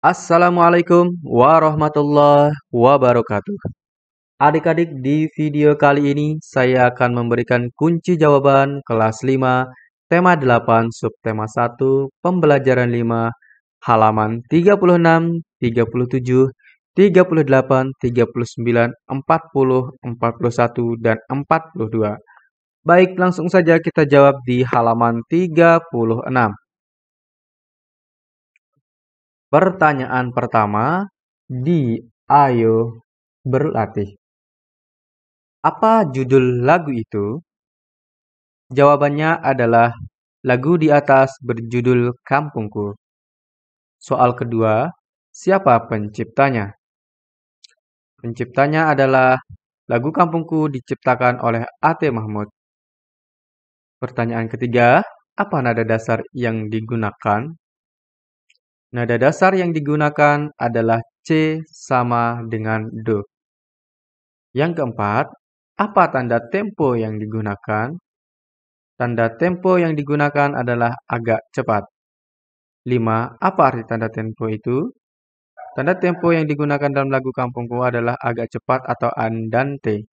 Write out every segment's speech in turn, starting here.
Assalamualaikum warahmatullahi wabarakatuh. Adik-adik, di video kali ini saya akan memberikan kunci jawaban kelas 5, tema 8, subtema 1, pembelajaran 5, halaman 36, 37, 38, 39, 40, 41, dan 42. Baik, langsung saja kita jawab di halaman 36. Pertanyaan pertama, di Ayo Berlatih. Apa judul lagu itu? Jawabannya adalah lagu di atas berjudul Kampungku. Soal kedua, siapa penciptanya? Penciptanya adalah lagu Kampungku diciptakan oleh A.T. Mahmud. Pertanyaan ketiga, apa nada dasar yang digunakan? Nada dasar yang digunakan adalah C sama dengan Do. Yang keempat, apa tanda tempo yang digunakan? Tanda tempo yang digunakan adalah agak cepat. 5. Apa arti tanda tempo itu? Tanda tempo yang digunakan dalam lagu Kampungku adalah agak cepat atau andante.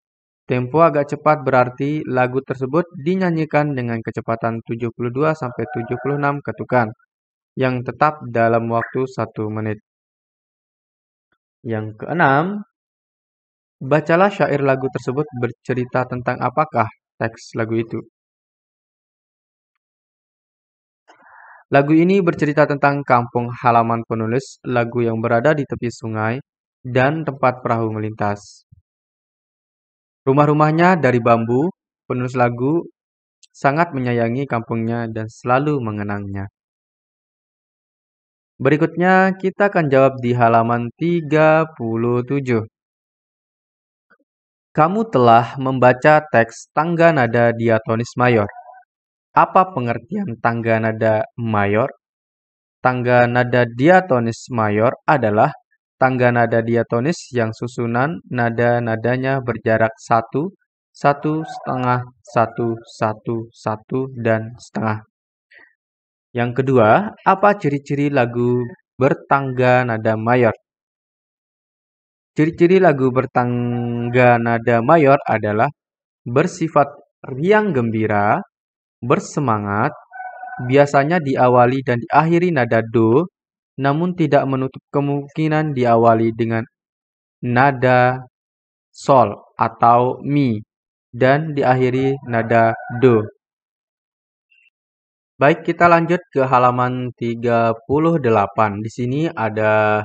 Tempo agak cepat berarti lagu tersebut dinyanyikan dengan kecepatan 72-76 ketukan yang tetap dalam waktu 1 menit. Yang keenam, bacalah syair lagu tersebut bercerita tentang apakah teks lagu itu. Lagu ini bercerita tentang kampung halaman penulis lagu yang berada di tepi sungai dan tempat perahu melintas. Rumah-rumahnya dari bambu, penulis lagu sangat menyayangi kampungnya dan selalu mengenangnya. Berikutnya kita akan jawab di halaman 37. Kamu telah membaca teks tangga nada diatonis mayor. Apa pengertian tangga nada mayor? Tangga nada diatonis mayor adalah tangga nada diatonis yang susunan nada-nadanya berjarak 1, 1,5, 1, 1, 1, dan setengah. Yang kedua, apa ciri-ciri lagu bertangga nada mayor? Ciri-ciri lagu bertangga nada mayor adalah bersifat riang gembira, bersemangat, biasanya diawali dan diakhiri nada do, namun tidak menutup kemungkinan diawali dengan nada sol atau mi dan diakhiri nada do. Baik, kita lanjut ke halaman 38. Di sini ada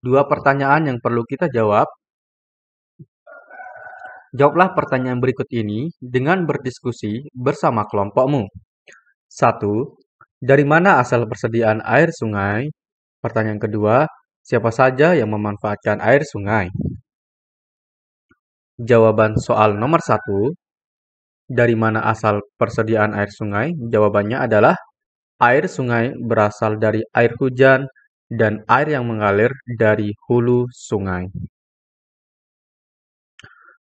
dua pertanyaan yang perlu kita jawab. Jawablah pertanyaan berikut ini dengan berdiskusi bersama kelompokmu. 1. Dari mana asal persediaan air sungai? Pertanyaan kedua, siapa saja yang memanfaatkan air sungai? Jawaban soal nomor 1. Dari mana asal persediaan air sungai? Jawabannya adalah air sungai berasal dari air hujan dan air yang mengalir dari hulu sungai.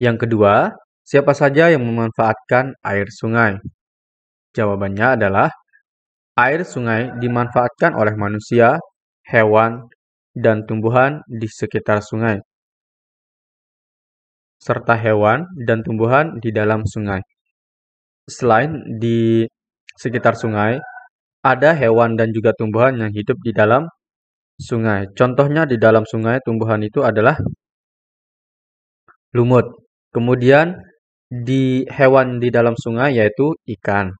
Yang kedua, siapa saja yang memanfaatkan air sungai? Jawabannya adalah air sungai dimanfaatkan oleh manusia, hewan, dan tumbuhan di sekitar sungai, serta hewan dan tumbuhan di dalam sungai. Selain di sekitar sungai, ada hewan dan juga tumbuhan yang hidup di dalam sungai. Contohnya di dalam sungai tumbuhan itu adalah lumut. Kemudian di hewan di dalam sungai yaitu ikan.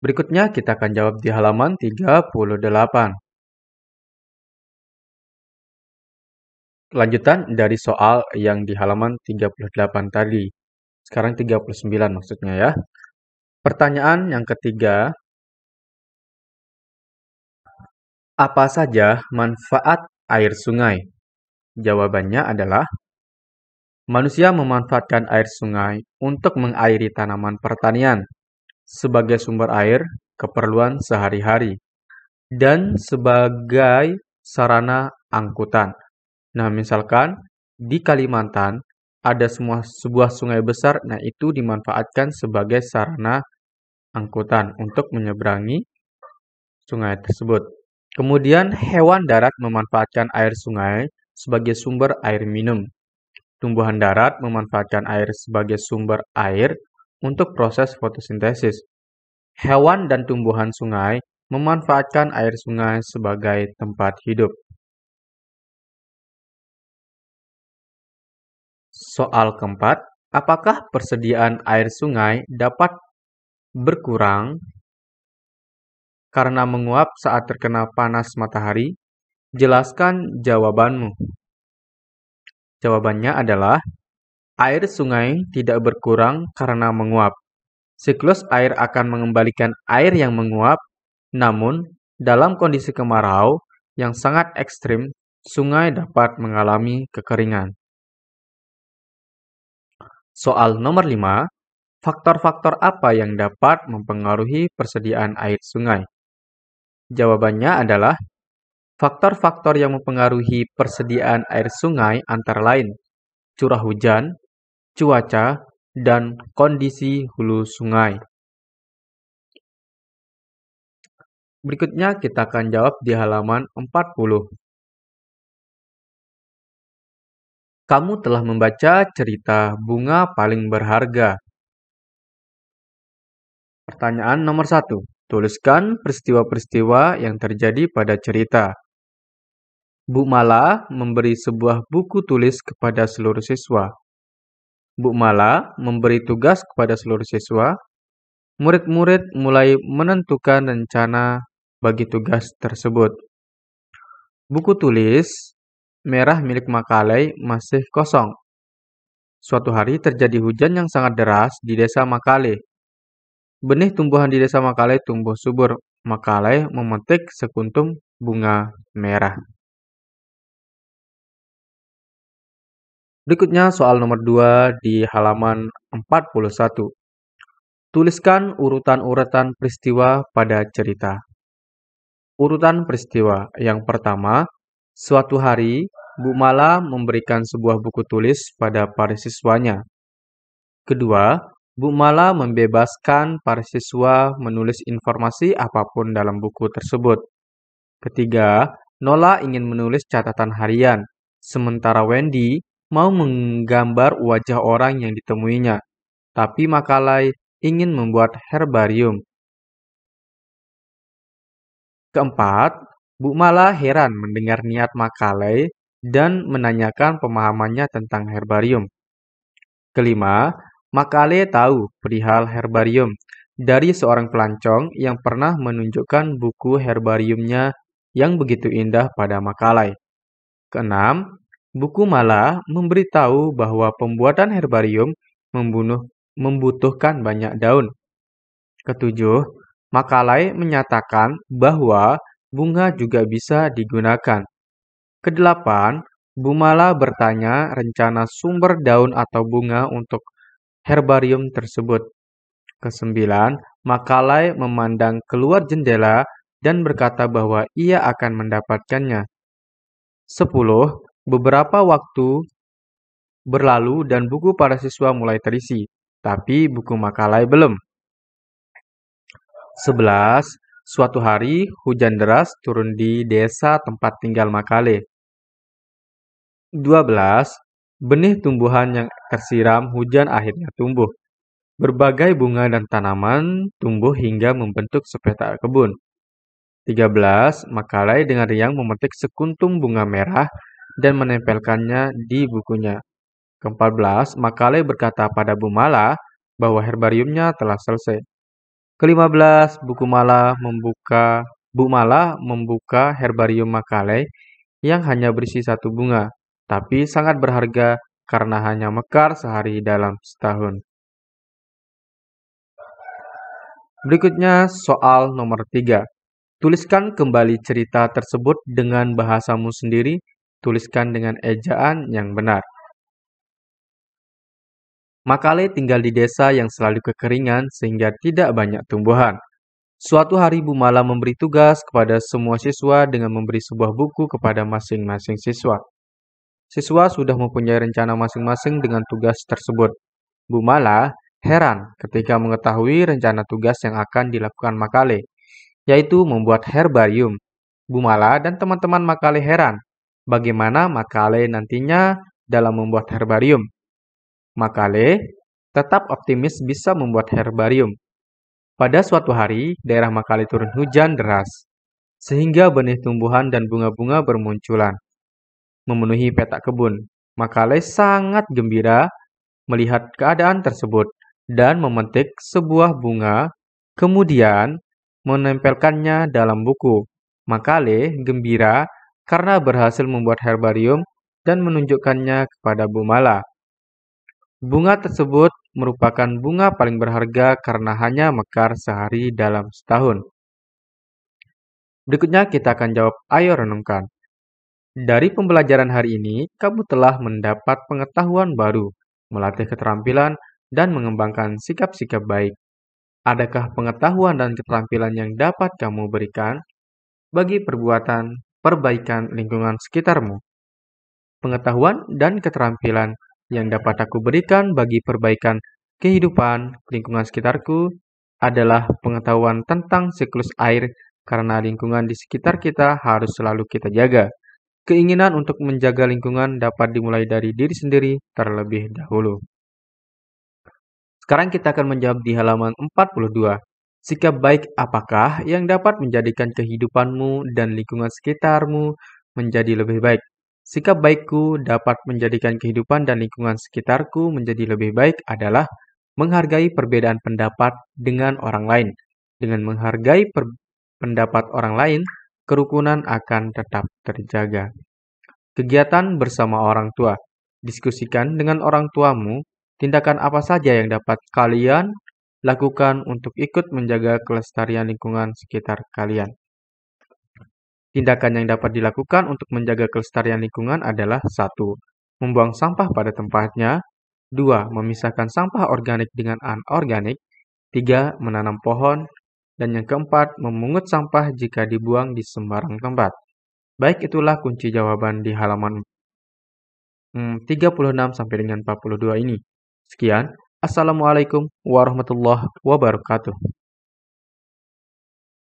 Berikutnya kita akan jawab di halaman 38. Lanjutan dari soal yang di halaman 38 tadi. Sekarang 39 maksudnya ya. Pertanyaan yang ketiga, apa saja manfaat air sungai? Jawabannya adalah manusia memanfaatkan air sungai untuk mengairi tanaman pertanian sebagai sumber air keperluan sehari-hari dan sebagai sarana angkutan. Nah, misalkan di Kalimantan ada sebuah sungai besar, nah itu dimanfaatkan sebagai sarana angkutan untuk menyeberangi sungai tersebut. Kemudian hewan darat memanfaatkan air sungai sebagai sumber air minum. Tumbuhan darat memanfaatkan air sebagai sumber air untuk proses fotosintesis. Hewan dan tumbuhan sungai memanfaatkan air sungai sebagai tempat hidup. Soal keempat, apakah persediaan air sungai dapat berkurang karena menguap saat terkena panas matahari? Jelaskan jawabanmu. Jawabannya adalah air sungai tidak berkurang karena menguap. Siklus air akan mengembalikan air yang menguap, namun dalam kondisi kemarau yang sangat ekstrim, sungai dapat mengalami kekeringan. Soal nomor 5, faktor-faktor apa yang dapat mempengaruhi persediaan air sungai? Jawabannya adalah faktor-faktor yang mempengaruhi persediaan air sungai antara lain curah hujan, cuaca, dan kondisi hulu sungai. Berikutnya kita akan jawab di halaman 40. Kamu telah membaca cerita Bunga Paling Berharga. Pertanyaan nomor 1. Tuliskan peristiwa-peristiwa yang terjadi pada cerita. Bu Mala memberi sebuah buku tulis kepada seluruh siswa. Bu Mala memberi tugas kepada seluruh siswa. Murid-murid mulai menentukan rencana bagi tugas tersebut. Buku tulis merah milik Makalei masih kosong. Suatu hari terjadi hujan yang sangat deras di desa Makale. Benih tumbuhan di desa Makale tumbuh subur. Makalei memetik sekuntum bunga merah. Berikutnya soal nomor 2 di halaman 41. Tuliskan urutan-urutan peristiwa pada cerita. Urutan peristiwa. Yang pertama, suatu hari Bu Mala memberikan sebuah buku tulis pada para siswanya. Kedua, Bu Mala membebaskan para siswa menulis informasi apapun dalam buku tersebut. Ketiga, Nola ingin menulis catatan harian, sementara Wendy mau menggambar wajah orang yang ditemuinya, tapi Makalei ingin membuat herbarium. Keempat, Bu Mala heran mendengar niat Makalei dan menanyakan pemahamannya tentang herbarium. Kelima, Makalei tahu perihal herbarium dari seorang pelancong yang pernah menunjukkan buku herbariumnya yang begitu indah pada Makalei. Keenam, buku Mala memberitahu bahwa pembuatan herbarium membutuhkan banyak daun. Ketujuh, Makalei menyatakan bahwa bunga juga bisa digunakan. Kedelapan, Bu Mala bertanya rencana sumber daun atau bunga untuk herbarium tersebut. Kesembilan, Makalei memandang keluar jendela dan berkata bahwa ia akan mendapatkannya. 10. Beberapa waktu berlalu dan buku para siswa mulai terisi, tapi buku Makalei belum. 11. Suatu hari, hujan deras turun di desa tempat tinggal Makalei. 12. Benih tumbuhan yang tersiram hujan akhirnya tumbuh. Berbagai bunga dan tanaman tumbuh hingga membentuk sepetak kebun. 13. Makalei dengan riang memetik sekuntum bunga merah dan menempelkannya di bukunya. Ke-14, Makalei berkata pada Bu Mala bahwa herbariumnya telah selesai. Ke-15, Bu Mala membuka herbarium Makalei yang hanya berisi satu bunga, tapi sangat berharga karena hanya mekar sehari dalam setahun. Berikutnya soal nomor 3. Tuliskan kembali cerita tersebut dengan bahasamu sendiri. Tuliskan dengan ejaan yang benar. Makalei tinggal di desa yang selalu kekeringan sehingga tidak banyak tumbuhan. Suatu hari Bu Mala memberi tugas kepada semua siswa dengan memberi sebuah buku kepada masing-masing siswa. Siswa sudah mempunyai rencana masing-masing dengan tugas tersebut. Bu Mala heran ketika mengetahui rencana tugas yang akan dilakukan Makalei, yaitu membuat herbarium. Bu Mala dan teman-teman Makale heran bagaimana Makale nantinya dalam membuat herbarium. Makale tetap optimis bisa membuat herbarium. Pada suatu hari, daerah Makale turun hujan deras, sehingga benih tumbuhan dan bunga-bunga bermunculan, memenuhi petak kebun. Makale sangat gembira melihat keadaan tersebut dan memetik sebuah bunga, kemudian menempelkannya dalam buku. Makale gembira karena berhasil membuat herbarium dan menunjukkannya kepada Bu Mala. Bunga tersebut merupakan bunga paling berharga karena hanya mekar sehari dalam setahun. Berikutnya kita akan jawab, ayo renungkan. Dari pembelajaran hari ini, kamu telah mendapat pengetahuan baru, melatih keterampilan, dan mengembangkan sikap-sikap baik. Adakah pengetahuan dan keterampilan yang dapat kamu berikan bagi perbaikan lingkungan sekitarmu? Pengetahuan dan keterampilan yang dapat aku berikan bagi perbaikan kehidupan lingkungan sekitarku adalah pengetahuan tentang siklus air karena lingkungan di sekitar kita harus selalu kita jaga. Keinginan untuk menjaga lingkungan dapat dimulai dari diri sendiri terlebih dahulu. Sekarang kita akan menjawab di halaman 42. Sikap baik apakah yang dapat menjadikan kehidupanmu dan lingkungan sekitarmu menjadi lebih baik? Sikap baikku dapat menjadikan kehidupan dan lingkungan sekitarku menjadi lebih baik adalah menghargai perbedaan pendapat dengan orang lain. Dengan menghargai pendapat orang lain, kerukunan akan tetap terjaga. Kegiatan bersama orang tua. Diskusikan dengan orang tuamu tindakan apa saja yang dapat kalian lakukan untuk ikut menjaga kelestarian lingkungan sekitar kalian. Tindakan yang dapat dilakukan untuk menjaga kelestarian lingkungan adalah 1. Membuang sampah pada tempatnya. 2. Memisahkan sampah organik dengan anorganik. 3. Menanam pohon. Dan yang keempat, memungut sampah jika dibuang di sembarang tempat. Baik, itulah kunci jawaban di halaman 36 sampai dengan 42 ini. Sekian. Assalamualaikum warahmatullahi wabarakatuh.